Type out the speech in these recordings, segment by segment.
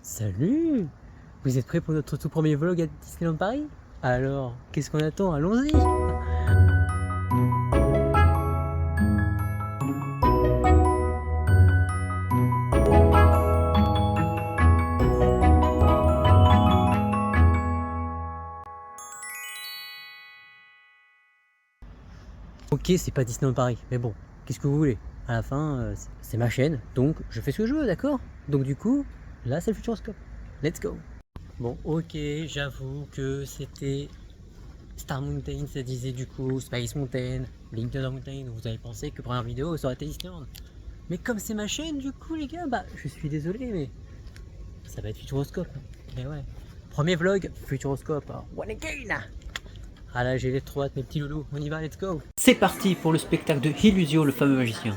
Salut! Vous êtes prêts pour notre tout premier vlog à Disneyland Paris? Alors, qu'est-ce qu'on attend? Allons-y! Ok, c'est pas Disneyland Paris, mais bon, qu'est-ce que vous voulez? À la fin, c'est ma chaîne, donc je fais ce que je veux, d'accord? Donc du coup, là c'est le Futuroscope. Let's go! Bon, ok, j'avoue que c'était Star Mountain, ça disait du coup Space Mountain, Link to the Mountain, vous avez pensé que première vidéo ça aurait été Disneyland. Mais comme c'est ma chaîne, du coup les gars, bah je suis désolé, mais ça va être Futuroscope. Mais ouais. Premier vlog, Futuroscope. One again! Ah là, j'ai trop hâte, mes petits loulous. On y va, let's go! C'est parti pour le spectacle de Illusio, le fameux magicien.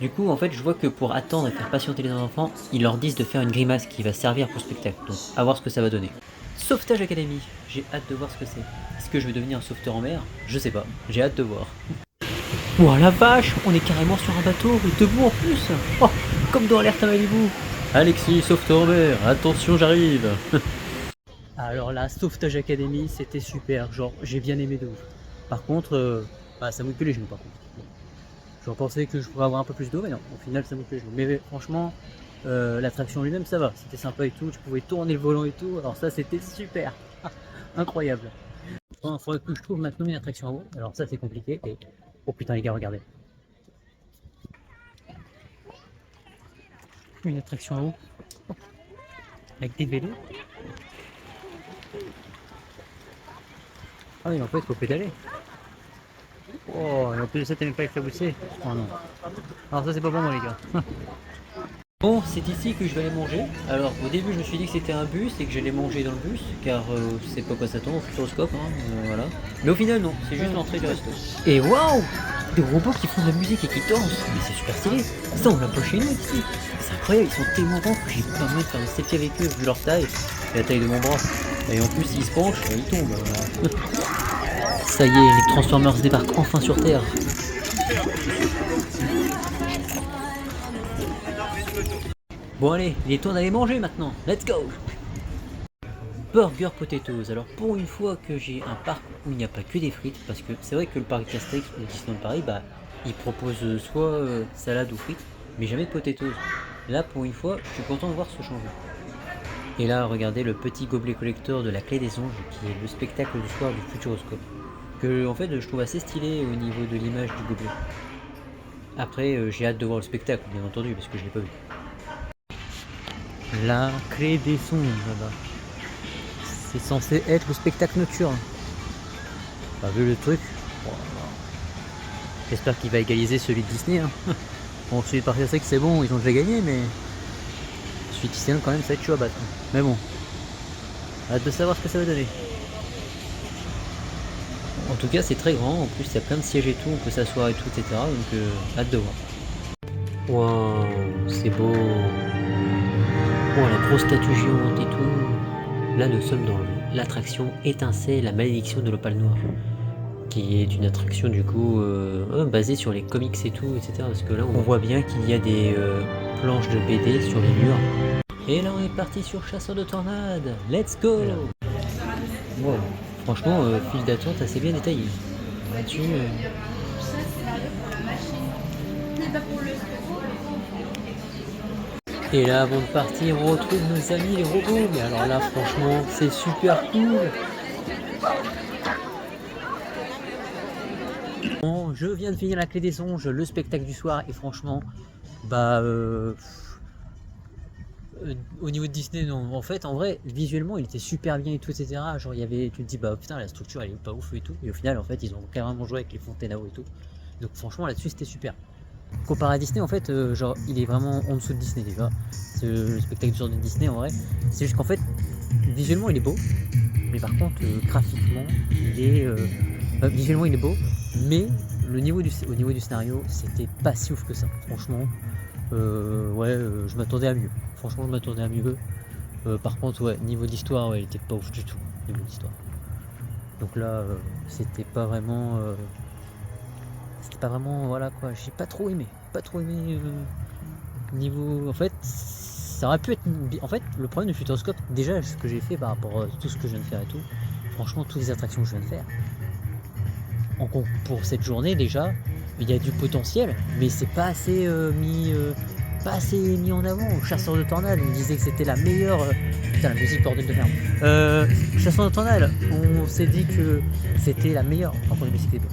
Du coup, en fait, je vois que pour attendre et faire patienter les enfants, ils leur disent de faire une grimace qui va servir pour le spectacle. Donc, à voir ce que ça va donner. Sauvetage Academy. J'ai hâte de voir ce que c'est. Est-ce que je vais devenir un sauveteur en mer? Je sais pas. J'ai hâte de voir. Oh la vache! On est carrément sur un bateau, et debout en plus! Oh, comme dans Alerte à Malibu! Alexis, sauveteur en mer, attention, j'arrive! Alors là, Sauvetage Academy, c'était super, genre j'ai bien aimé de ouf. Par contre, bah, ça mouille que les genoux par contre. Bon. J'en pensais que je pourrais avoir un peu plus d'eau, mais non, au final ça mouille que les genoux. Mais franchement, l'attraction lui-même ça va, c'était sympa et tout, tu pouvais tourner le volant et tout, alors ça c'était super, incroyable. Bon, il faudrait que je trouve maintenant une attraction en haut, alors ça c'est compliqué, et... Oh putain les gars, regardez. Une attraction en haut, avec des vélos. Ah oui, mais en fait il faut pédaler. Oh, et en plus de ça, t'as même pas éclaboussé. Oh non. Alors ça, c'est pas pour moi, les gars. Bon, c'est ici que je vais aller manger. Alors, au début, je me suis dit que c'était un bus et que j'allais manger dans le bus, car je sais pas quoi ça tombe au Futuroscope, hein, voilà. Mais au final, non, c'est juste l'entrée du resto. Et waouh! Des robots qui font de la musique et qui dansent, mais c'est super stylé. Ça, on l'a pas chez nous ici. C'est incroyable, ils sont tellement grands que j'ai pas moyen de faire des selfies avec eux, vu leur taille et la taille de mon bras. Et en plus, s'ils se penchent, ils tombent. Ça y est, les Transformers débarquent enfin sur Terre. Bon allez, il est temps d'aller manger maintenant. Let's go! Burger Potatoes. Alors pour une fois que j'ai un parc où il n'y a pas que des frites, parce que c'est vrai que le parc Astérix ou Disneyland Paris, bah, il propose soit salade ou frites, mais jamais de potatoes. Là pour une fois, je suis content de voir ce changement. Et là, regardez le petit gobelet collector de la Clé des Anges, qui est le spectacle du soir du Futuroscope. Que en fait je trouve assez stylé au niveau de l'image du gobelet. Après j'ai hâte de voir le spectacle bien entendu parce que je l'ai pas vu. La Clé des Songes là-bas. C'est censé être le spectacle nocturne. T'as vu le truc? Oh, j'espère qu'il va égaliser celui de Disney. Hein. Bon, celui de Parc Astérix c'est bon, ils ont déjà gagné, mais celui de Disney quand même ça va être chaud à battre. Mais bon, hâte de savoir ce que ça va donner. En tout cas, c'est très grand. En plus, il y a plein de sièges et tout. On peut s'asseoir et tout, etc. Donc, hâte de voir. Waouh, c'est beau. Oh, la grosse statue géante et tout. Là, nous sommes dans l'attraction Étincelle, la malédiction de l'opale noire. Qui est une attraction, du coup, basée sur les comics et tout, etc. Parce que là, on voit bien qu'il y a des planches de BD sur les murs. Et là, on est parti sur Chasseur de Tornades. Let's go! Wow. Franchement, file d'attente assez bien détaillé. Là-dessus. Et là, avant de partir, on retrouve nos amis les robots. Mais alors là, franchement, c'est super cool. Bon, je viens de finir la Clé des Songes, le spectacle du soir, et franchement, bah. Au niveau de Disney, non. En fait, en vrai, visuellement, il était super bien et tout, etc. Genre, il y avait, tu te dis, bah putain, la structure elle est pas ouf et tout. Et au final, en fait, ils ont carrément joué avec les fontaines à eau et tout. Donc, franchement, là-dessus, c'était super. Comparé à Disney, en fait, genre, il est vraiment en dessous de Disney déjà. C'est le spectacle du genre de Disney en vrai. C'est juste qu'en fait, visuellement, il est beau. Mais par contre, graphiquement, il est. Visuellement, il est beau. Mais au niveau du scénario, c'était pas si ouf que ça. Franchement, ouais, je m'attendais à mieux. Franchement, je m'attendais à mieux. Par contre, ouais, niveau d'histoire, ouais, il était pas ouf du tout. Niveau d'histoire. Donc là, c'était pas vraiment. C'était pas vraiment. Voilà quoi, j'ai pas trop aimé. Pas trop aimé. Niveau. En fait, ça aurait pu être... En fait, le problème du Futuroscope, déjà, ce que j'ai fait par rapport à tout ce que je viens de faire et tout, franchement, toutes les attractions que je viens de faire, pour cette journée, déjà, il y a du potentiel, mais c'est pas assez pas assez mis en avant. Chasseur de tornades, on disait que c'était la meilleure... Putain, la musique, bordel de merde. Chasseur de tornades, on s'est dit que c'était la meilleure... Par contre, la musique est bonne.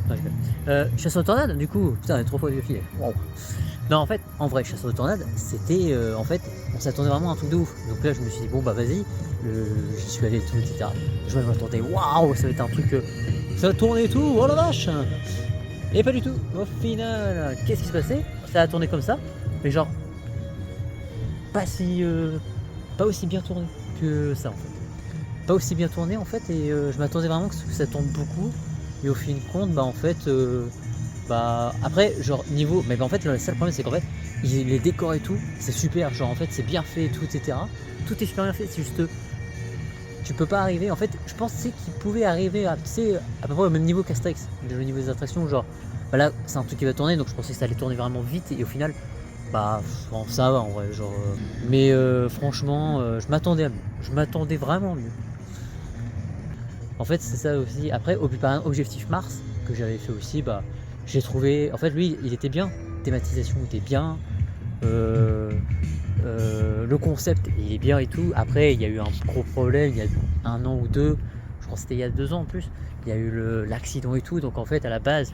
Non, je rigole. Chasseur de tornades, du coup, putain, il y a 3 fois de filet. Wow. Non, en fait, en vrai, chasseur de tornades, c'était... en fait, on s'attendait vraiment à un truc de ouf. Donc là, je me suis dit, bon, bah vas-y, j'y suis allé et tout, etc. Je m'attendais, waouh, ça va être un truc... ça tourne et tout, oh la vache. Et pas du tout. Au final, qu'est-ce qui se passait? Ça a tourné comme ça, mais genre... Pas si... pas aussi bien tourné que ça, en fait. Pas aussi bien tourné, en fait, et je m'attendais vraiment que ça tourne beaucoup. Et au fin de compte, bah en fait... bah après genre niveau mais bah, en fait le seul problème c'est qu'en fait les décors et tout c'est super, genre en fait c'est bien fait et tout, etc. Tout est super bien fait, c'est juste tu peux pas arriver, en fait je pense c'est qu'ils pouvaient arriver à, tu sais, à peu près au même niveau qu'Astérix, le niveau des attractions, genre bah là c'est un truc qui va tourner donc je pensais que ça allait tourner vraiment vite et au final bah bon, ça va en vrai genre mais franchement je m'attendais à mieux, je m'attendais vraiment mieux. En fait c'est ça aussi, après par exemple Objectif Mars que j'avais fait aussi, bah j'ai trouvé, en fait lui il était bien, thématisation était bien, le concept il est bien et tout. Après il y a eu un gros problème il y a 1 an ou 2, je crois que c'était il y a 2 ans en plus, il y a eu l'accident et tout, donc en fait à la base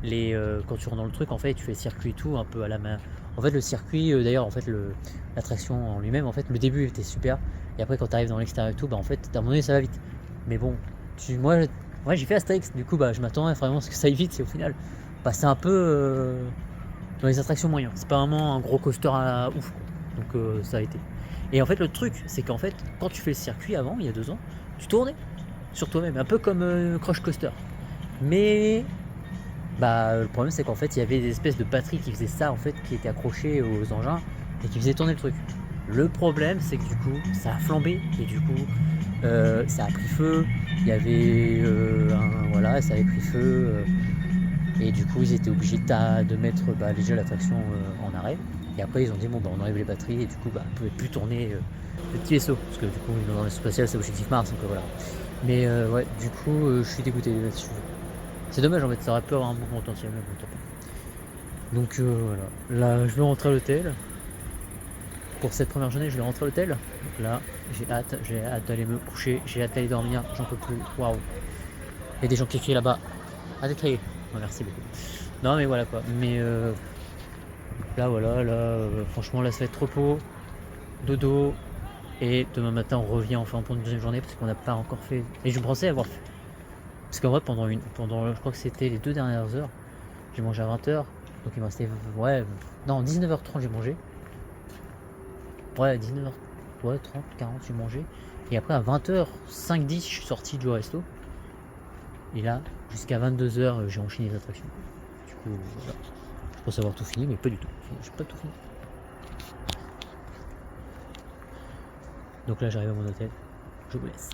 quand tu rentres dans le truc en fait tu fais le circuit et tout un peu à la main. En fait le circuit d'ailleurs en fait l'attraction en lui-même, en fait le début était super et après quand tu arrives dans l'extérieur et tout, bah en fait à un moment donné ça va vite, mais bon moi j'ai fait Astérix, du coup bah je m'attendais vraiment à ce que ça aille vite et au final bah, c'est un peu dans les attractions moyennes. C'est pas vraiment un gros coaster à ouf, quoi. Donc ça a été. Et en fait le truc c'est qu'en fait quand tu fais le circuit avant, il y a 2 ans, tu tournais sur toi-même, un peu comme Crush Coaster. Mais bah le problème c'est qu'en fait il y avait des espèces de batteries qui faisaient ça en fait, qui étaient accrochées aux engins et qui faisaient tourner le truc. Le problème c'est que du coup ça a flambé et du coup ça a pris feu. Il y avait voilà, ça avait pris feu. Et du coup, ils étaient obligés de mettre déjà l'attraction en arrêt. Et après, ils ont dit bon, bah, on enlève les batteries et du coup, bah, on ne pouvait plus tourner le petit vaisseau. Parce que du coup, dans le spatial, c'est Objectif Mars. Donc voilà. Mais ouais, du coup, je suis dégoûté là-dessus. C'est dommage en fait, ça aurait pu avoir un bon potentiel. Mais bon, tant pis. Donc voilà. Là, je vais rentrer à l'hôtel. Pour cette première journée, je vais rentrer à l'hôtel. Là, j'ai hâte d'aller me coucher. J'ai hâte d'aller dormir. J'en peux plus. Waouh. Il y a des gens qui crient là-bas. Arrêtez de crier. Merci beaucoup. Non mais voilà quoi, mais là voilà, là franchement là ça va être repos, dodo, et demain matin on revient enfin pour une deuxième journée parce qu'on n'a pas encore fait, et je me pensais avoir fait, parce qu'en vrai pendant je crois que c'était les 2 dernières heures, j'ai mangé à 20h, donc il me restait, ouais, non 19h30 j'ai mangé, ouais 19h, ouais 30, 40 j'ai mangé, et après à 20h5, 10 je suis sorti du resto, et là jusqu'à 22h j'ai enchaîné les attractions. Du coup, voilà. Je pense avoir tout fini, mais pas du tout. Je n'ai pas tout fini. Donc là, j'arrive à mon hôtel. Je vous laisse.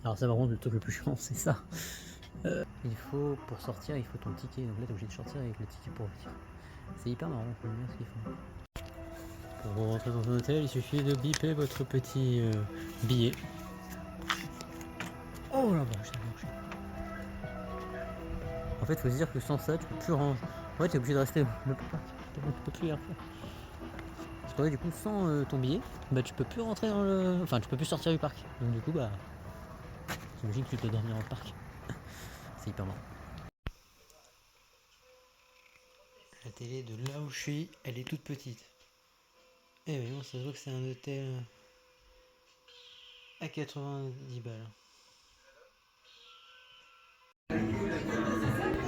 Alors ça, par contre, le truc le plus chiant, c'est ça. Il faut, pour sortir, il faut ton ticket. Donc là, t'es obligé de sortir avec le ticket pour sortir. C'est hyper marrant, j'aime bien ce qu'ils font. Pour rentrer dans un hôtel, il suffit de biper votre petit billet. Oh la vache, ça marche. En fait, il faut se dire que sans ça, tu peux plus ranger. Ouais, t'es obligé de rester le parc. Tu peux plus rien faire. Parce que ouais, du coup, sans ton billet, bah tu peux plus rentrer dans le. Enfin, tu peux plus sortir du parc. Donc du coup, bah, j'imagine que tu peux dormir dans le parc. C'est hyper marrant. La télé de là où je suis, elle est toute petite. Eh oui, ça se voit que c'est un hôtel à 90 balles.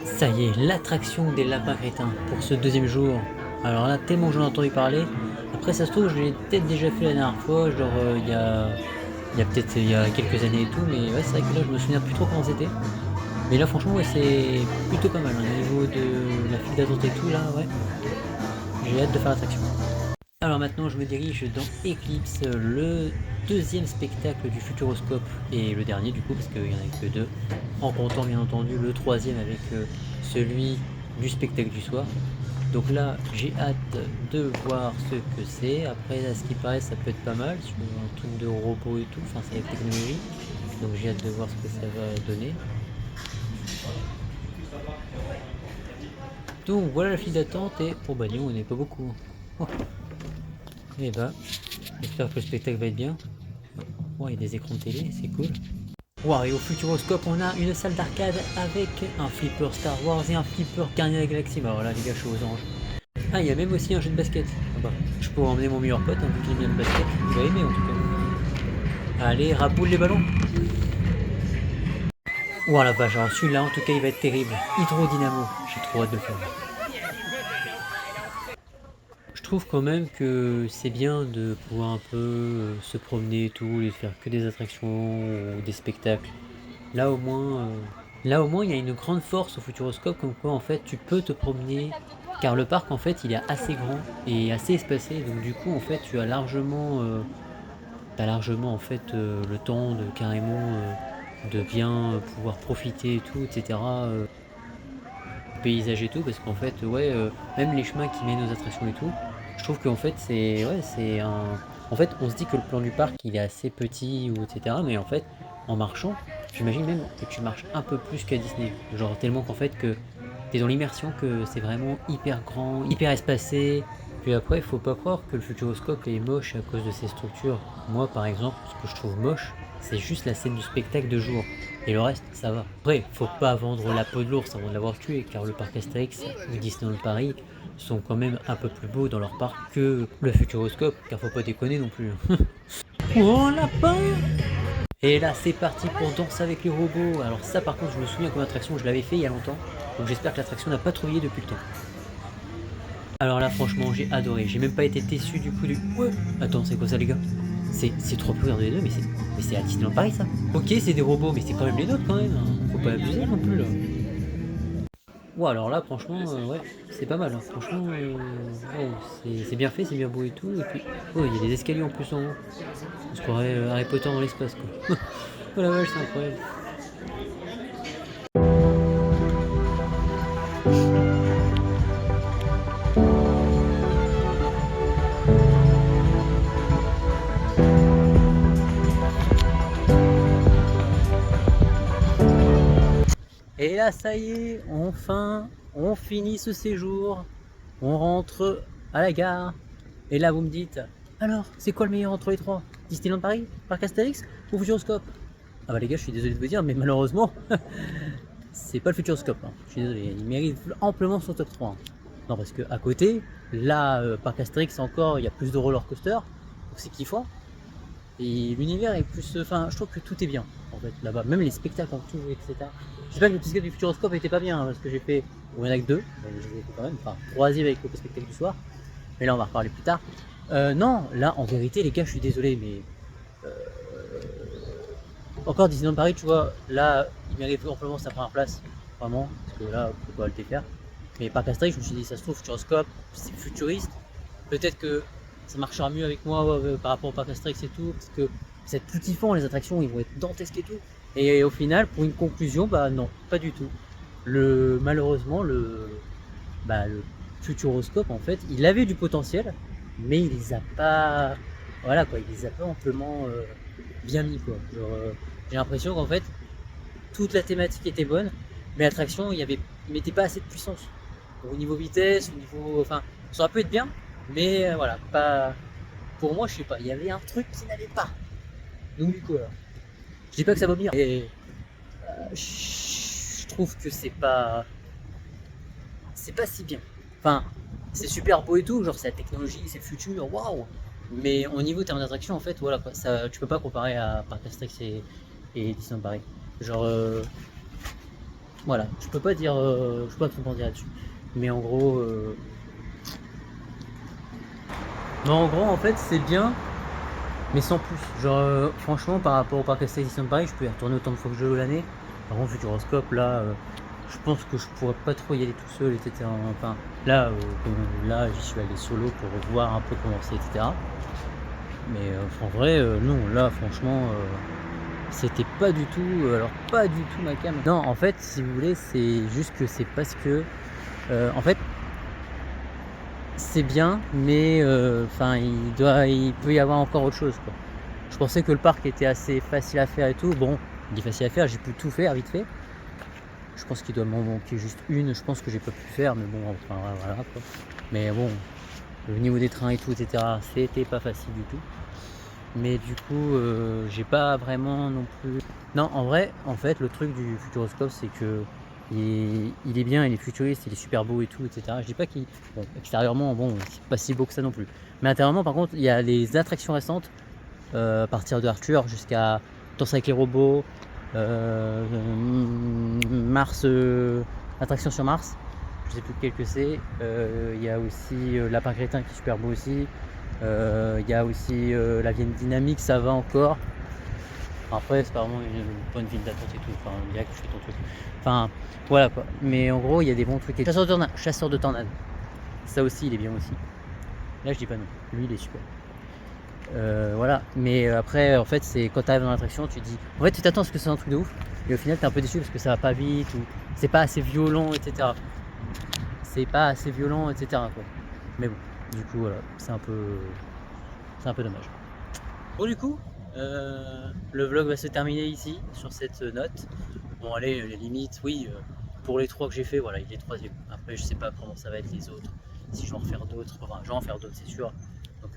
Ça y est, l'attraction des lapins crétins pour ce deuxième jour. Alors là, tellement j'en ai entendu parler. Après, ça se trouve, je l'ai peut-être déjà fait la dernière fois, genre il y a peut-être il y a quelques années et tout, mais ouais, c'est vrai que là, je me souviens plus trop comment c'était. Mais là, franchement, ouais, c'est plutôt pas mal. Au niveau de la file d'attente et tout, là, ouais, j'ai hâte de faire l'attraction. Alors maintenant, je me dirige dans Eclipse, le deuxième spectacle du Futuroscope et le dernier du coup, parce qu'il n'y en a que 2, en comptant bien entendu le troisième avec celui du spectacle du soir. Donc là, j'ai hâte de voir ce que c'est. Après, à ce qui paraît, ça peut être pas mal sur un truc de robot et tout. Enfin, c'est la technologie. Donc j'ai hâte de voir ce que ça va donner. Donc voilà la file d'attente et oh bah on n'est pas beaucoup. Oh. Et bah, j'espère que le spectacle va être bien. Oh, il y a des écrans de télé, c'est cool. Wow, et au Futuroscope, on a une salle d'arcade avec un flipper Star Wars et un flipper Gardien de la Galaxie. Bah voilà, les gars, je suis aux anges. Ah, il y a même aussi un jeu de basket. Ah bah, je pourrais emmener mon meilleur pote, hein, vu qu'il aime bien le basket. Il va aimer en tout cas. Allez, raboule les ballons. Ouah la vache, alors celui-là en tout cas il va être terrible. Hydrodynamo, j'ai trop hâte de le faire. Je trouve quand même que c'est bien de pouvoir un peu se promener et tout, et faire que des attractions ou des spectacles. Là au moins, il y a une grande force au Futuroscope, comme quoi en fait tu peux te promener, car le parc en fait il est assez grand et assez espacé, donc du coup en fait tu as largement, en fait le temps de carrément de bien pouvoir profiter et tout, etc. Paysage et tout, parce qu'en fait ouais, même les chemins qui mènent aux attractions et tout, je trouve qu'en fait c'est un, en fait on se dit que le plan du parc il est assez petit ou etc, mais en fait en marchant j'imagine même que tu marches un peu plus qu'à Disney, genre tellement qu'en fait que t'es dans l'immersion, que c'est vraiment hyper grand, hyper espacé. Puis après, faut pas croire que le Futuroscope est moche à cause de ses structures. Moi, par exemple, ce que je trouve moche, c'est juste la scène du spectacle de jour. Et le reste, ça va. Après, faut pas vendre la peau de l'ours avant de l'avoir tué, car le parc Astérix ou Disneyland Paris sont quand même un peu plus beaux dans leur parc que le Futuroscope, car faut pas déconner non plus. Oh lapin! Et là, c'est parti pour Danse avec les robots. Alors ça, par contre, je me souviens comme attraction, je l'avais fait il y a longtemps. Donc j'espère que l'attraction n'a pas trop vieilli depuis le temps. Alors là, franchement, j'ai adoré. J'ai même pas été déçu du coup du... Ouais. Attends, c'est quoi ça, les gars? C'est trop plus les deux, mais c'est à Disneyland Paris, ça. Ok, c'est des robots, mais c'est quand même les nôtres, quand même. Hein. Faut pas abuser non plus, là. Ouais, alors là, franchement, ouais, c'est pas mal. Hein. Franchement, c'est bien fait, c'est bien beau et tout. Et puis, oh, il y a des escaliers en plus en haut. On se croirait Harry Potter dans l'espace, quoi. Oh la vache, c'est incroyable. Et là, ça y est, enfin, on finit ce séjour. On rentre à la gare. Et là, vous me dites, alors, c'est quoi le meilleur entre les trois? Disneyland Paris, Parc Astérix ou Futuroscope? Ah bah les gars, je suis désolé de vous dire, mais malheureusement, c'est pas le Futuroscope. Hein. Je suis désolé, il mérite amplement son top 3. Hein. Non, parce que à côté, là, Parc Astérix, encore, il y a plus de roller coaster, donc c'est kiffant. Et l'univers est plus. Enfin, je trouve que tout est bien, en fait, là-bas. Même les spectacles en tout, etc. J'espère que le spectacle du Futuroscope était pas bien, hein, parce que j'ai fait. Bon, il y en a que deux, mais je les ai fait quand même. Enfin, troisième avec le spectacle du soir. Mais là, on va reparler plus tard. Non, là, en vérité, les gars, je suis désolé, mais. Encore Disneyland Paris, tu vois, là, il mérite amplement sa première place. Vraiment, parce que là, on peut pas le défaire. Mais Parc Astérix, je me suis dit, ça se trouve, Futuroscope, c'est futuriste. Peut-être que ça marchera mieux avec moi par rapport au Parc Astérix et tout, parce que c'est plus kiffant, les attractions, ils vont être dantesques et tout. Et au final, pour une conclusion, bah non, pas du tout. Malheureusement, le Futuroscope, en fait, il avait du potentiel, mais il les a pas, voilà quoi, il les a pas amplement bien mis quoi. Genre, j'ai l'impression qu'en fait, toute la thématique était bonne, mais l'attraction, il mettait pas assez de puissance. Donc, au niveau vitesse, au niveau, enfin, ça aurait pu être bien, mais voilà, pas. Pour moi, je sais pas, il y avait un truc qui n'allait pas. Donc du coup, alors, je dis pas que ça va bien, et je trouve que c'est pas si bien. Enfin, c'est super beau et tout, genre c'est la technologie, c'est le futur, waouh. Mais au niveau termes d'attraction, en fait, voilà quoi, ça, tu peux pas comparer à Parc Astérix et Disneyland Paris. Genre, voilà, je peux pas dire, je peux pas trop en dire là-dessus. Mais en gros, non, en gros, en fait, c'est bien, mais sans plus. Genre, franchement, par rapport au Parc Astérix Disneyland Paris, je peux y retourner autant de fois que je veux l'année. Par contre, Futuroscope, là, je pense que je pourrais pas trop y aller tout seul, etc. Enfin, là, là, j'y suis allé solo pour voir un peu comment c'est, etc. Mais en vrai, non, là, franchement, c'était pas du tout, alors pas du tout ma cam. Non, en fait, si vous voulez, c'est juste que c'est parce que, en fait, c'est bien, mais enfin il peut y avoir encore autre chose, quoi. Je pensais que le parc était assez facile à faire et tout. Bon, il est facile à faire, j'ai pu tout faire vite fait. Je pense qu'il doit m'en manquer juste une, je pense que j'ai pas pu faire, mais bon, enfin voilà quoi. Mais bon, le niveau des trains et tout, etc., c'était pas facile du tout. Mais du coup, j'ai pas vraiment non plus. Non, en vrai, en fait, le truc du Futuroscope, c'est que il est bien, il est futuriste, il est super beau et tout, etc. Je dis pas qu'il. Bon, extérieurement, bon, c'est pas si beau que ça non plus. Mais intérieurement, par contre, il y a les attractions récentes, à partir de Arthur jusqu'à Danse avec les robots, Mars, attraction sur Mars, je sais plus lequel que c'est. Il y a aussi Lapin Crétin qui est super beau aussi. Il y a aussi la Vienne Dynamique, ça va encore. Après, c'est pas vraiment une bonne ville d'attente et tout. Enfin, on dirait que tu fais ton truc. Enfin, voilà quoi. Mais en gros, il y a des bons trucs. Chasseur de tornades. Ça aussi, il est bien aussi. Là, je dis pas non. Lui, il est super. Voilà. Mais après, en fait, c'est quand tu arrives dans l'attraction, tu te dis. En fait, tu t'attends à ce que c'est un truc de ouf. Et au final, t'es un peu déçu parce que ça va pas vite ou c'est pas assez violent, etc. C'est pas assez violent, etc. quoi. Mais bon, du coup, voilà. C'est un peu dommage. Bon, du coup, le vlog va se terminer ici, sur cette note. Bon, allez, les limites, oui, pour les 3 que j'ai fait, voilà, il est 3ème. Après, je sais pas comment ça va être les autres, si je vais en refaire d'autres, enfin, je vais en faire d'autres, c'est sûr. Donc,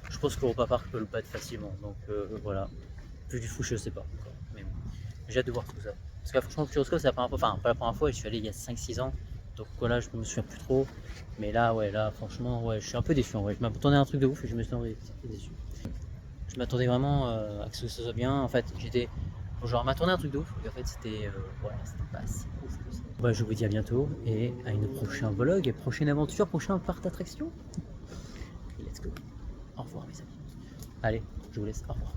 je pense que Europa Park peut le battre facilement. Donc, voilà. Plus du fou, je sais pas encore. Mais bon, j'ai hâte de voir tout ça. Parce que là, franchement, Futuroscope, c'est la première fois, enfin, pas la première fois, je suis allé il y a 5-6 ans. Donc voilà, je me souviens plus trop. Mais là, ouais, là, franchement, ouais, je suis un peu déçu en vrai. Je m'attendais à un truc de ouf et je me suis déçu. Je m'attendais vraiment à que ce soit bien. En fait, j'étais. Genre, m'attendais à un truc de ouf. Et en fait, c'était. Voilà, c'était pas si ouf que ça. Bah, je vous dis à bientôt et à une prochaine vlog, prochaine aventure, prochain parc d'attraction. Let's go. Au revoir, mes amis. Allez, je vous laisse. Au revoir.